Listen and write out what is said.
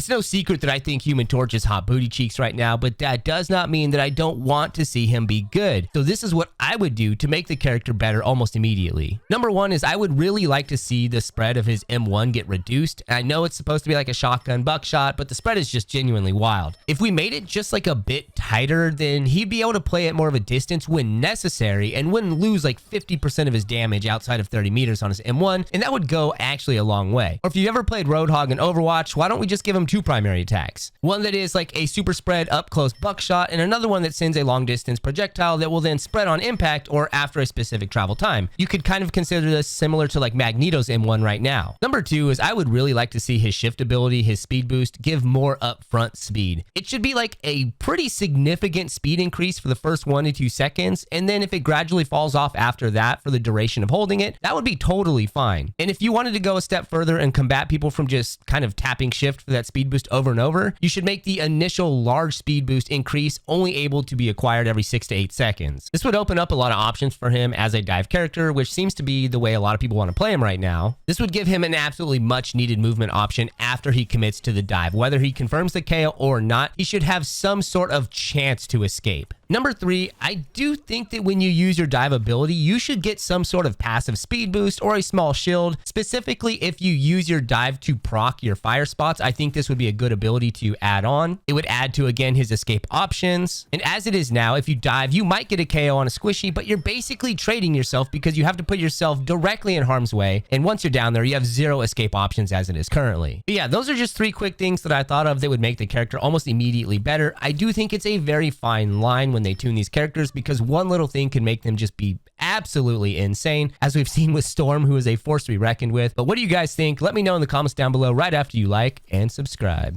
It's no secret that I think Human Torch is hot booty cheeks right now, but that does not mean that I don't want to see him be good. So this is what I would do to make the character better almost immediately. Number one is I would really like to see the spread of his M1 get reduced. I know it's supposed to be like a shotgun buckshot, but the spread is just genuinely wild. If we made it just like a bit tighter, then he'd be able to play at more of a distance when necessary and wouldn't lose like 50% of his damage outside of 30 meters on his M1, and that would go actually a long way. Or if you ever played Roadhog in Overwatch, why don't we just give him two primary attacks? One that is like a super spread up close buckshot, and another one that sends a long distance projectile that will then spread on impact or after a specific travel time. You could kind of consider this similar to like Magneto's M1 right now. Number two is I would really like to see his shift ability, his speed boost, give more upfront speed. It should be like a pretty significant speed increase for the first 1 to 2 seconds, and then if it gradually falls off after that for the duration of holding it, that would be totally fine. And if you wanted to go a step further and combat people from just kind of tapping shift for that speed boost over and over, you should make the initial large speed boost increase only able to be acquired every 6 to 8 seconds. This would open up a lot of options for him as a dive character, which seems to be the way a lot of people want to play him right now. This would give him an absolutely much needed movement option after he commits to the dive. Whether he confirms the KO or not, he should have some sort of chance to escape. Number three, I do think that when you use your dive ability, you should get some sort of passive speed boost or a small shield. Specifically, if you use your dive to proc your fire spots, I think this would be a good ability to add on. It would add to, again, his escape options. And as it is now, if you dive, you might get a KO on a squishy, but you're basically trading yourself because you have to put yourself directly in harm's way. And once you're down there, you have 0 escape options as it is currently. But yeah, those are just 3 quick things that I thought of that would make the character almost immediately better. I do think it's a very fine line when they tune these characters because one little thing can make them just be absolutely insane, as we've seen with Storm, who is a force to be reckoned with. But what do you guys think? Let me know in the comments down below right after you like and subscribe.